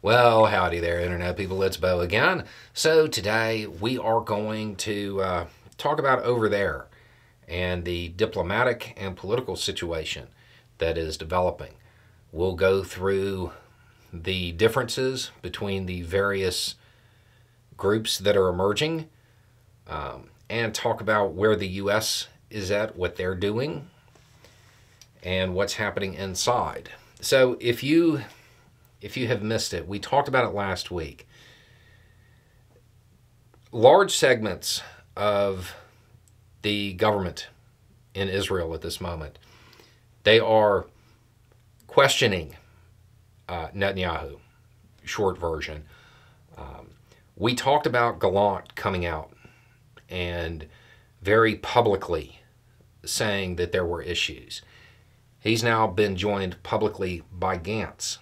Well, howdy there, Internet people. It's Bo again. So, today we are going to talk about over there and the diplomatic and political situation that is developing. We'll go through the differences between the various groups that are emerging and talk about where the U.S. is at, what they're doing, and what's happening inside. So, if you have missed it, we talked about it last week. Large segments of the government in Israel at this moment, they are questioning Netanyahu, short version. We talked about Gallant coming out and very publicly saying that there were issues. He's now been joined publicly by Gantz.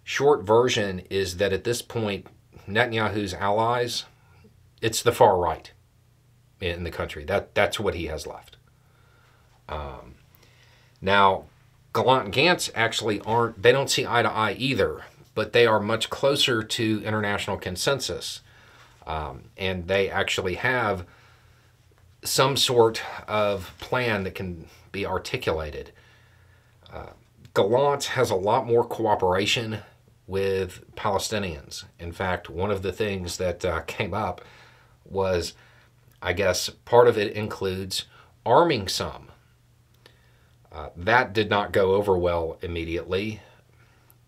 Short version is that at this point, Netanyahu's allies, it's the far right in the country. That's what he has left. Now, Gallant and Gantz actually they don't see eye to eye either, but they are much closer to international consensus. And they actually have some sort of plan that can be articulated. Gallant has a lot more cooperation with Palestinians. In fact, one of the things that came up was, I guess, part of it includes arming some. That did not go over well immediately.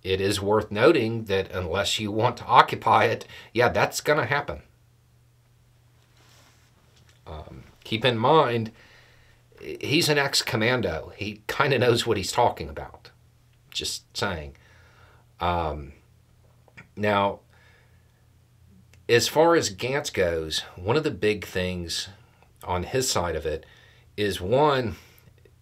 It is worth noting that unless you want to occupy it, yeah, that's going to happen. Keep in mind, he's an ex-commando. He kind of knows what he's talking about. Just saying. Now, as far as Gantz goes, one of the big things on his side of it is one,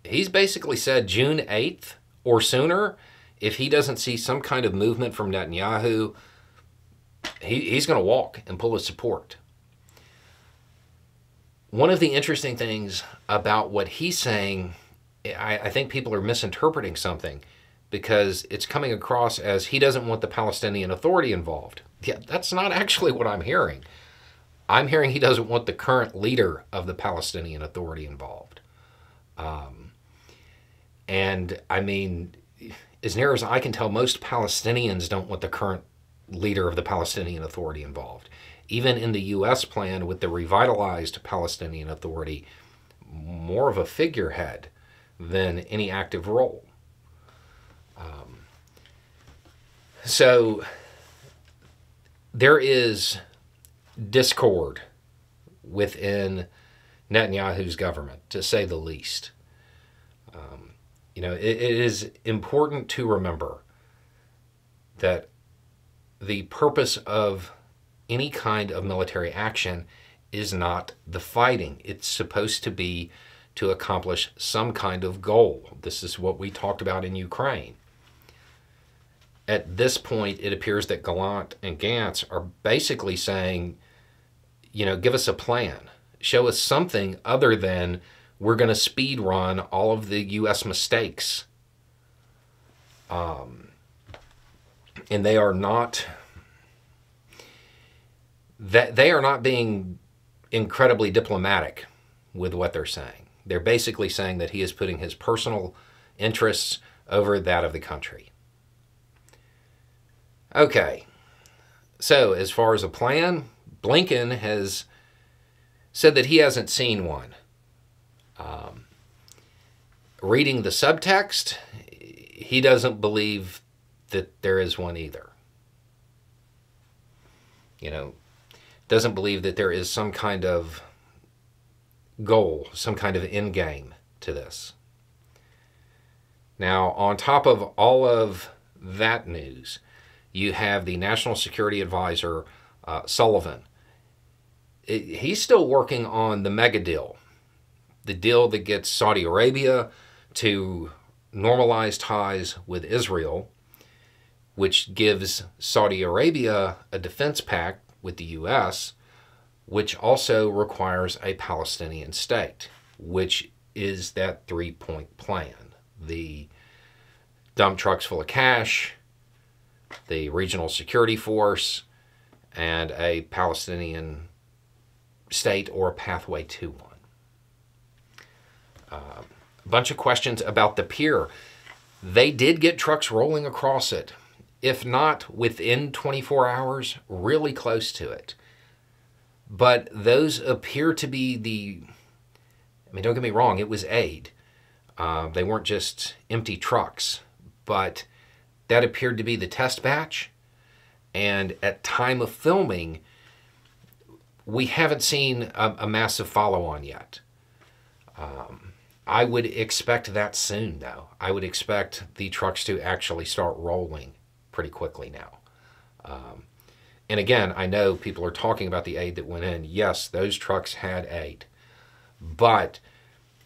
he's basically said June 8th or sooner, if he doesn't see some kind of movement from Netanyahu, he's going to walk and pull his support. One of the interesting things about what he's saying, I think people are misinterpreting something because it's coming across as he doesn't want the Palestinian Authority involved. Yeah, that's not actually what I'm hearing. I'm hearing he doesn't want the current leader of the Palestinian Authority involved. And I mean, as near as I can tell, most Palestinians don't want the current leader of the Palestinian Authority involved. Even in the U.S. plan with the revitalized Palestinian Authority, more of a figurehead than any active role. So there is discord within Netanyahu's government, to say the least. It is important to remember that the purpose of any kind of military action is not the fighting. It's supposed to be to accomplish some kind of goal. This is what we talked about in Ukraine. At this point, it appears that Gallant and Gantz are basically saying, give us a plan. Show us something other than we're going to speed run all of the U.S. mistakes. And they are not being incredibly diplomatic with what they're saying. They're basically saying that he is putting his personal interests over that of the country. Okay, so as far as a plan, Blinken has said that he hasn't seen one. Reading the subtext, he doesn't believe that there is one either. Doesn't believe that there is some kind of goal, some kind of end game to this. Now, on top of all of that news, you have the National Security Advisor, Sullivan. He's still working on the mega deal, the deal that gets Saudi Arabia to normalize ties with Israel, which gives Saudi Arabia a defense pact with the U.S., which also requires a Palestinian state, which is that three-point plan. The dump trucks full of cash, the regional security force, and a Palestinian state or a pathway to one. A bunch of questions about the pier. They did get trucks rolling across it, if not within 24 hours, really close to it. But those appear to be I mean, don't get me wrong, it was aid. They weren't just empty trucks, but that appeared to be the test batch. And at time of filming, we haven't seen a massive follow-on yet. I would expect that soon, though. I would expect the trucks to actually start rolling pretty quickly now. And again, I know people are talking about the aid that went in. Yes, those trucks had aid. But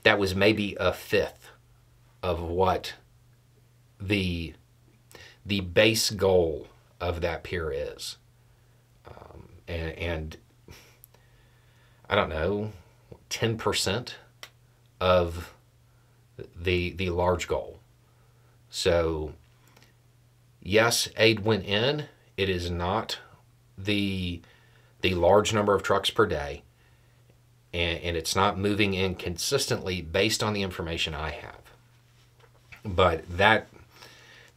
that was maybe a fifth of what the base goal of that pier is. And I don't know, 10% of the large goal. So yes, aid went in. It is not the large number of trucks per day, and it's not moving in consistently based on the information I have. But that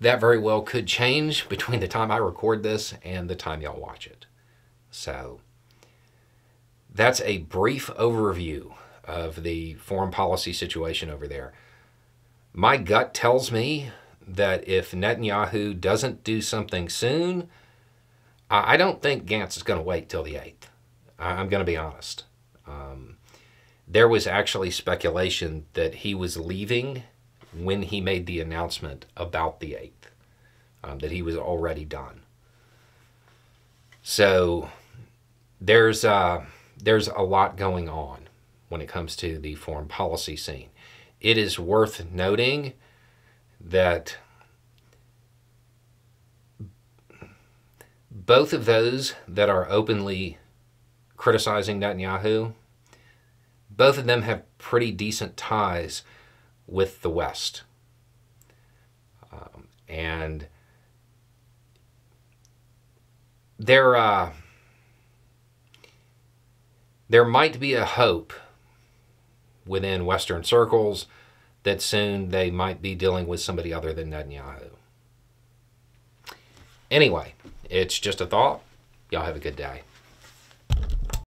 very well could change between the time I record this and the time y'all watch it. So that's a brief overview of the foreign policy situation over there. My gut tells me that if Netanyahu doesn't do something soon, I don't think Gantz is going to wait till the 8th. I'm going to be honest. There was actually speculation that he was leaving when he made the announcement about the 8th, that he was already done. So there's a lot going on when it comes to the foreign policy scene. It is worth noting that both of those that are openly criticizing Netanyahu, both of them have pretty decent ties with the West. And there might be a hope within Western circles that soon they might be dealing with somebody other than Netanyahu. Anyway, it's just a thought. Y'all have a good day.